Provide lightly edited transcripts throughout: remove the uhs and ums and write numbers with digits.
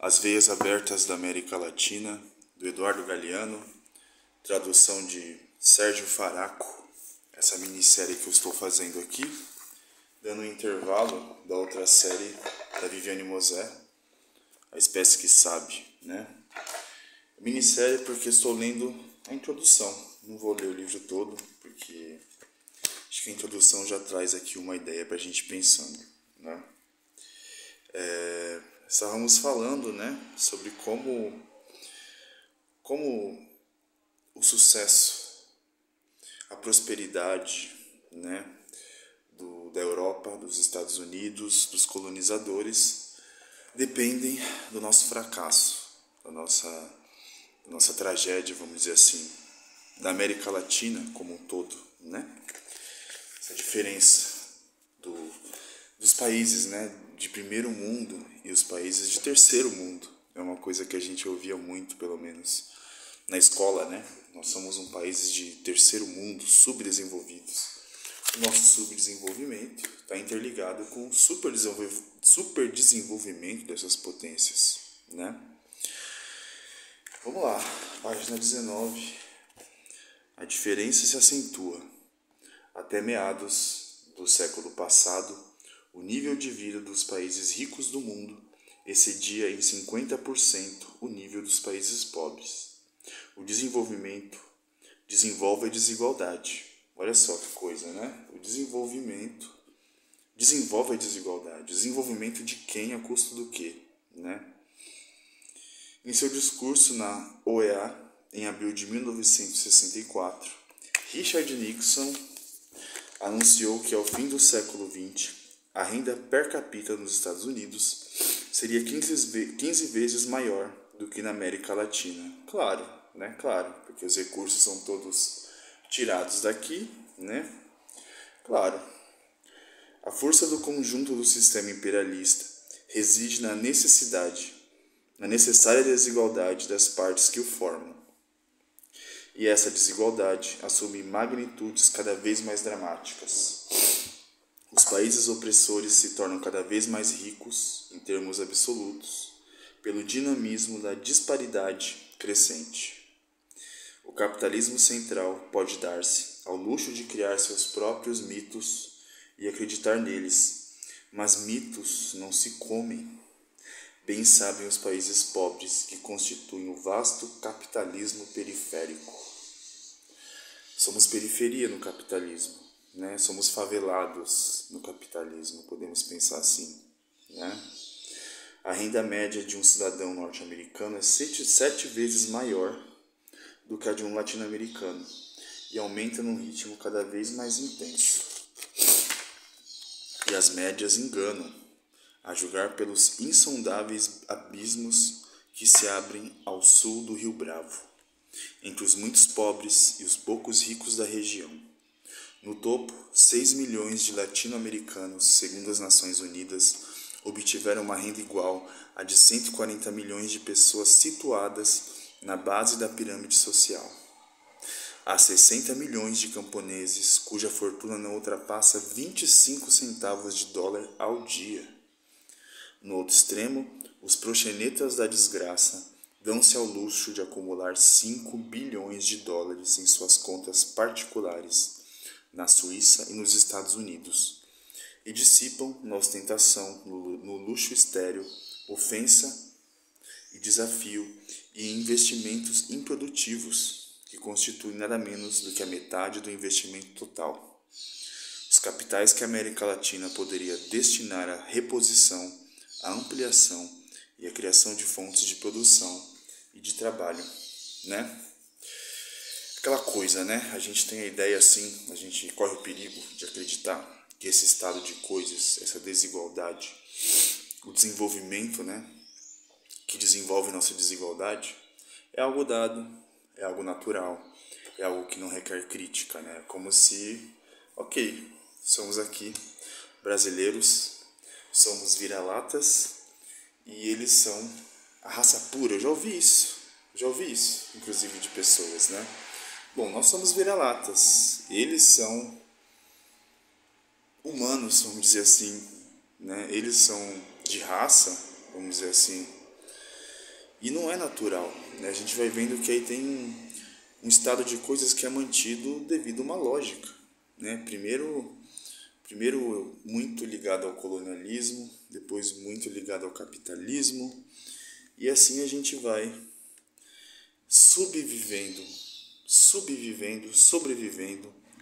As Veias Abertas da América Latina, do Eduardo Galeano, tradução de Sérgio Faraco, essa minissérie que eu estou fazendo aqui, dando um intervalo da outra série da Viviane Mosé, A Espécie que Sabe, né? Minissérie porque estou lendo a introdução, não vou ler o livro todo, porque acho que a introdução já traz aqui uma ideia para a gente pensando, né? Estávamos falando, né, sobre como o sucesso, a prosperidade, né, da Europa, dos Estados Unidos, dos colonizadores, dependem do nosso fracasso, da nossa tragédia, vamos dizer assim, da América Latina como um todo, né? Essa diferença dos países, né, de primeiro mundo e os países de terceiro mundo. É uma coisa que a gente ouvia muito, pelo menos na escola, né? Nós somos um país de terceiro mundo, subdesenvolvidos. O nosso subdesenvolvimento está interligado com o superdesenvolvimento dessas potências, né? Vamos lá, página 19. A diferença se acentua. Até meados do século passado, o nível de vida dos países ricos do mundo excedia em 50% o nível dos países pobres. O desenvolvimento desenvolve a desigualdade. Olha só que coisa, né? O desenvolvimento desenvolve a desigualdade. Desenvolvimento de quem a custo do quê, né? Em seu discurso na OEA, em abril de 1964, Richard Nixon anunciou que ao fim do século XX, a renda per capita nos Estados Unidos seria 15 vezes maior do que na América Latina. Claro, né? Claro, porque os recursos são todos tirados daqui, né? Claro. A força do conjunto do sistema imperialista reside na necessária desigualdade das partes que o formam. E essa desigualdade assume magnitudes cada vez mais dramáticas. Os países opressores se tornam cada vez mais ricos, em termos absolutos, pelo dinamismo da disparidade crescente. O capitalismo central pode dar-se ao luxo de criar seus próprios mitos e acreditar neles, mas mitos não se comem. Bem sabem os países pobres que constituem o vasto capitalismo periférico. Somos periferia no capitalismo, né? Somos favelados no capitalismo, podemos pensar assim, né? A renda média de um cidadão norte-americano é 7 vezes maior do que a de um latino-americano e aumenta num ritmo cada vez mais intenso. E as médias enganam, a julgar pelos insondáveis abismos que se abrem ao sul do Rio Bravo, entre os muitos pobres e os poucos ricos da região. No topo, 6 milhões de latino-americanos, segundo as Nações Unidas, obtiveram uma renda igual à de 140 milhões de pessoas situadas na base da pirâmide social. Há 60 milhões de camponeses cuja fortuna não ultrapassa 25 centavos de dólar ao dia. No outro extremo, os proxenetas da desgraça dão-se ao luxo de acumular 5 bilhões de dólares em suas contas particulares, na Suíça e nos Estados Unidos, e dissipam na ostentação, no luxo estéril, ofensa e desafio e em investimentos improdutivos, que constituem nada menos do que a metade do investimento total. Os capitais que a América Latina poderia destinar à reposição, à ampliação e à criação de fontes de produção e de trabalho, né? Aquela coisa, né? A gente tem a ideia assim, a gente corre o perigo de acreditar que esse estado de coisas, essa desigualdade, o desenvolvimento, né, que desenvolve nossa desigualdade, é algo dado, é algo natural, é algo que não requer crítica, né? Como se, ok, somos aqui brasileiros, somos vira-latas e eles são a raça pura. Eu já ouvi isso, inclusive de pessoas, né? Bom, nós somos vira-latas, eles são humanos, vamos dizer assim, né? Eles são de raça, vamos dizer assim, E não é natural, né? A gente vai vendo que aí tem um estado de coisas que é mantido devido a uma lógica, né? Primeiro muito ligado ao colonialismo, depois muito ligado ao capitalismo, e assim a gente vai sobrevivendo,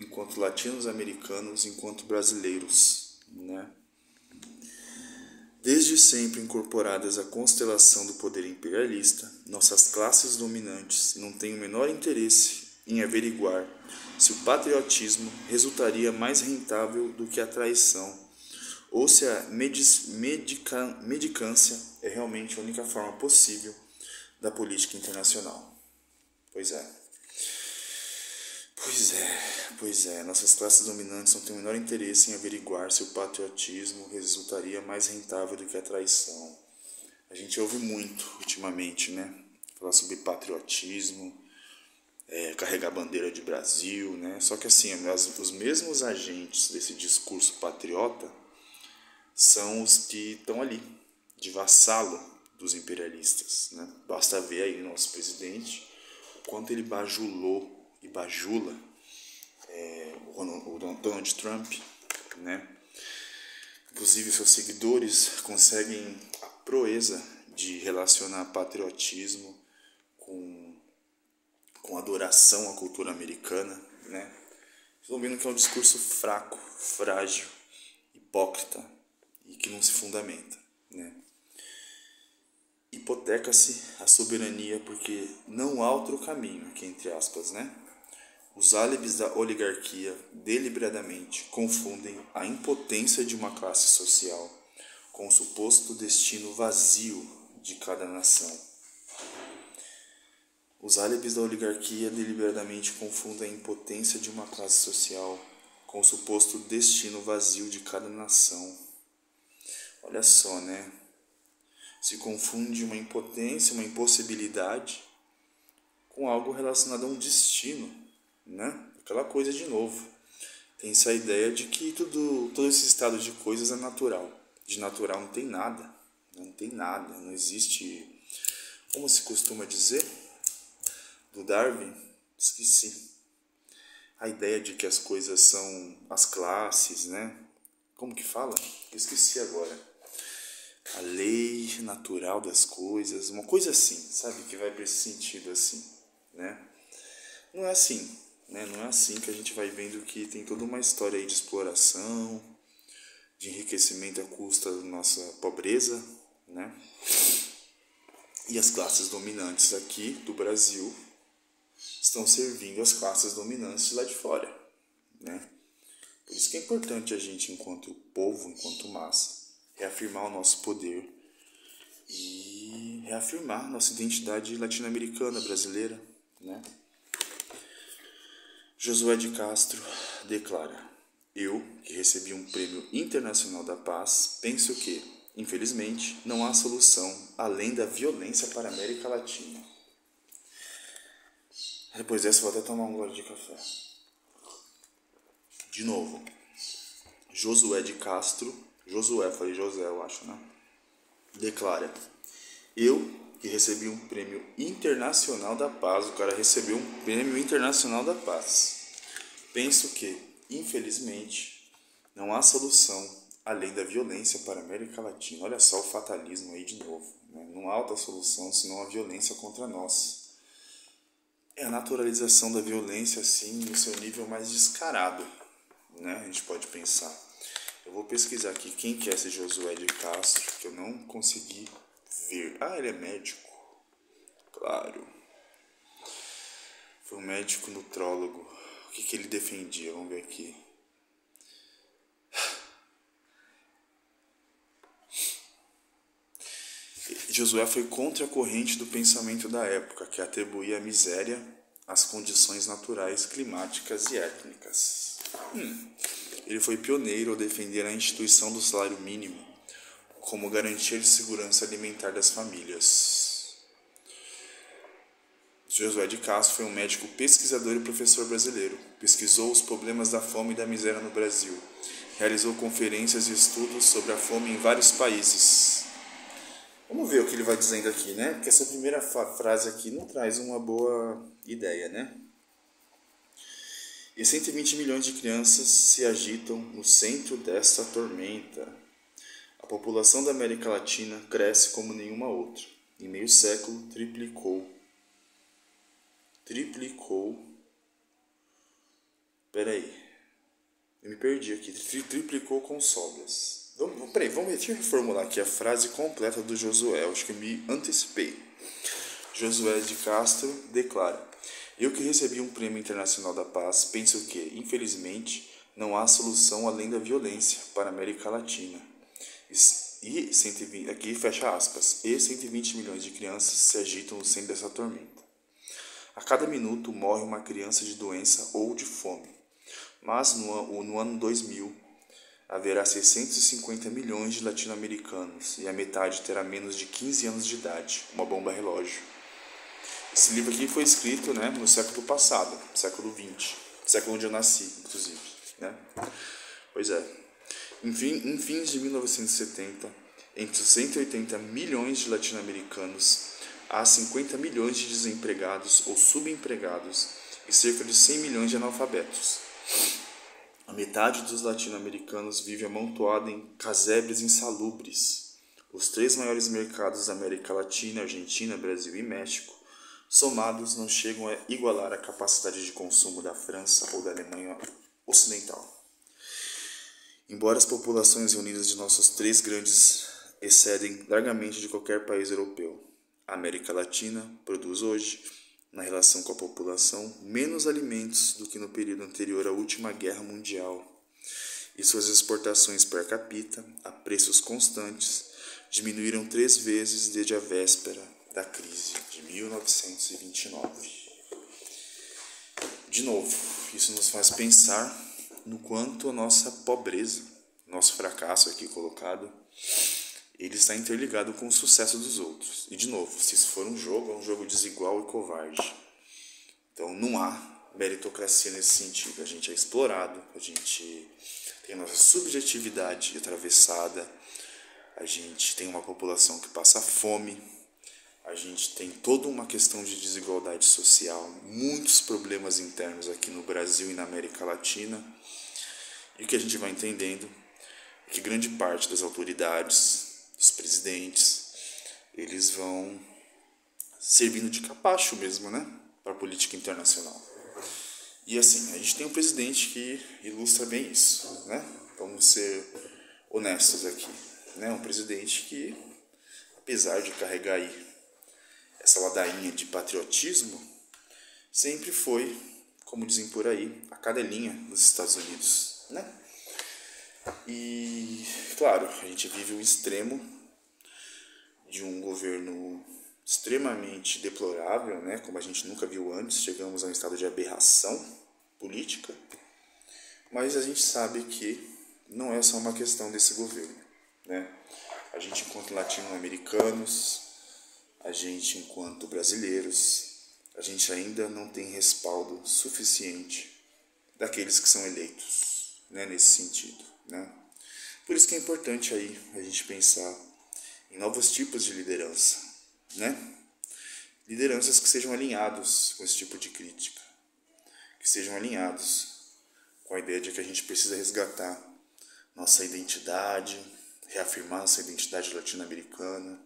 enquanto latinos-americanos, enquanto brasileiros, né? Desde sempre incorporadas à constelação do poder imperialista, nossas classes dominantes não têm o menor interesse em averiguar se o patriotismo resultaria mais rentável do que a traição, ou se a medicância é realmente a única forma possível da política internacional. Pois é. Nossas classes dominantes não têm o menor interesse em averiguar se o patriotismo resultaria mais rentável do que a traição. A gente ouve muito ultimamente, né? Falar sobre patriotismo, carregar a bandeira de Brasil, né? Só que assim, os mesmos agentes desse discurso patriota são os que estão ali, de vassalo dos imperialistas, né? Basta ver aí o nosso presidente, o quanto ele bajulou e bajula o Donald Trump, né? Inclusive seus seguidores conseguem a proeza de relacionar patriotismo com adoração à cultura americana, né? Estão vendo que é um discurso fraco, frágil, hipócrita e que não se fundamenta, né? Hipoteca-se a soberania porque não há outro caminho, aqui entre aspas, né? Os álibis da oligarquia deliberadamente confundem a impotência de uma classe social com o suposto destino vazio de cada nação. Os álibis da oligarquia deliberadamente confundem a impotência de uma classe social com o suposto destino vazio de cada nação. Olha só, né? Se confunde uma impotência, uma impossibilidade com algo relacionado a um destino, né? Aquela coisa de novo. Tem essa ideia de que todo esse estado de coisas é natural. De natural não tem nada. Não tem nada. Não existe, como se costuma dizer, do Darwin, esqueci. A ideia de que as coisas são as classes, né? Como que fala? Esqueci agora. A lei natural das coisas, uma coisa assim, sabe? Que vai para esse sentido assim, né? Não é assim, né? Não é assim que a gente vai vendo que tem toda uma história aí de exploração, de enriquecimento à custa da nossa pobreza, né? E as classes dominantes aqui do Brasil estão servindo as classes dominantes lá de fora, né? Por isso que é importante a gente, enquanto povo, enquanto massa, reafirmar o nosso poder e reafirmar nossa identidade latino-americana, brasileira, né? Josué de Castro declara: eu, que recebi um prêmio internacional da paz, penso que, infelizmente, não há solução além da violência para a América Latina. Depois dessa, vou até tomar um gole de café. De novo, Josué de Castro, falei José, eu acho, né? Declara: eu, que recebi um prêmio internacional da paz, o cara recebeu um prêmio internacional da paz, penso que, infelizmente, não há solução além da violência para a América Latina. Olha só o fatalismo aí de novo, né? Não há outra solução senão a violência contra nós. É a naturalização da violência, assim, no seu nível mais descarado, né? A gente pode pensar. Eu vou pesquisar aqui quem que é esse Josué de Castro, que eu não consegui ver. Ah, ele é médico. Claro. Foi um médico nutrólogo. O que ele defendia? Vamos ver aqui. Josué foi contra a corrente do pensamento da época, que atribuía a miséria às condições naturais, climáticas e étnicas. Ele foi pioneiro ao defender a instituição do salário mínimo como garantia de segurança alimentar das famílias. Josué de Castro foi um médico pesquisador e professor brasileiro. Pesquisou os problemas da fome e da miséria no Brasil. Realizou conferências e estudos sobre a fome em vários países. Vamos ver o que ele vai dizendo aqui, né? Porque essa primeira frase aqui não traz uma boa ideia, né? E 120 milhões de crianças se agitam no centro desta tormenta. A população da América Latina cresce como nenhuma outra. Em meio século, triplicou. Peraí, eu me perdi aqui. Triplicou com sobras. Deixa eu reformular aqui a frase completa do Josué. Acho que eu me antecipei. Josué de Castro declara: eu que recebi um prêmio internacional da paz, penso que, infelizmente, não há solução além da violência para a América Latina. E 120, aqui fecha aspas, e 120 milhões de crianças se agitam no centro dessa tormenta. A cada minuto morre uma criança de doença ou de fome. Mas no ano 2000, haverá 650 milhões de latino-americanos e a metade terá menos de 15 anos de idade, uma bomba relógio. Esse livro aqui foi escrito, né, no século passado, século XX, século onde eu nasci, inclusive, né? Pois é. Em fins de 1970, entre os 180 milhões de latino-americanos, há 50 milhões de desempregados ou subempregados e cerca de 100 milhões de analfabetos. A metade dos latino-americanos vive amontoada em casebres insalubres. Os 3 maiores mercados da América Latina, Argentina, Brasil e México, somados não chegam a igualar a capacidade de consumo da França ou da Alemanha Ocidental. Embora as populações reunidas de nossos 3 grandes excedem largamente de qualquer país europeu, a América Latina produz hoje, na relação com a população, menos alimentos do que no período anterior à última guerra mundial, e suas exportações per capita, a preços constantes, diminuíram 3 vezes desde a véspera da crise de 1929. De novo, isso nos faz pensar no quanto a nossa pobreza, nosso fracasso aqui colocado, ele está interligado com o sucesso dos outros. E de novo, se isso for um jogo, é um jogo desigual e covarde. Então não há meritocracia nesse sentido. A gente é explorado, a gente tem a nossa subjetividade atravessada, a gente tem uma população que passa fome, a gente tem toda uma questão de desigualdade social, muitos problemas internos aqui no Brasil e na América Latina. E o que a gente vai entendendo é que grande parte das autoridades, dos presidentes, eles vão servindo de capacho mesmo, né, para a política internacional. E assim, a gente tem um presidente que ilustra bem isso, né? Vamos ser honestos aqui, né? Um presidente que, apesar de carregar aí essa ladainha de patriotismo, sempre foi, como dizem por aí, a cadelinha dos Estados Unidos, né? E, claro, a gente vive o extremo de um governo extremamente deplorável, né? Como a gente nunca viu antes, chegamos a um estado de aberração política, mas a gente sabe que não é só uma questão desse governo, né? A gente, enquanto latino-americanos, a gente, enquanto brasileiros, a gente ainda não tem respaldo suficiente daqueles que são eleitos, né, nesse sentido, né? Por isso que é importante aí a gente pensar em novos tipos de liderança, né? Lideranças que sejam alinhados com esse tipo de crítica, que sejam alinhados com a ideia de que a gente precisa resgatar nossa identidade, reafirmar nossa identidade latino-americana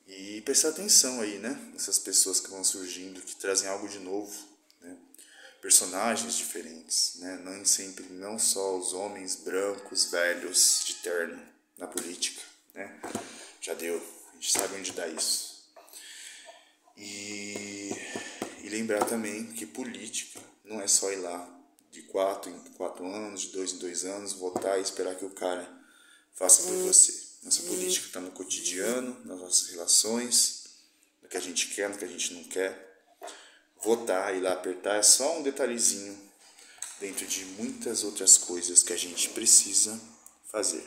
e prestar atenção aí, né, nessas pessoas que vão surgindo, que trazem algo de novo, né? Personagens diferentes, né? Não só os homens brancos, velhos, de terno na política, né? Já deu, a gente sabe onde dá isso. E lembrar também que política não é só ir lá de 4 em 4 anos, de 2 em 2 anos, votar e esperar que o cara faça por você. Nossa política está no cotidiano, nas nossas relações, no que a gente quer, no que a gente não quer. Votar e lá apertar é só um detalhezinho dentro de muitas outras coisas que a gente precisa fazer.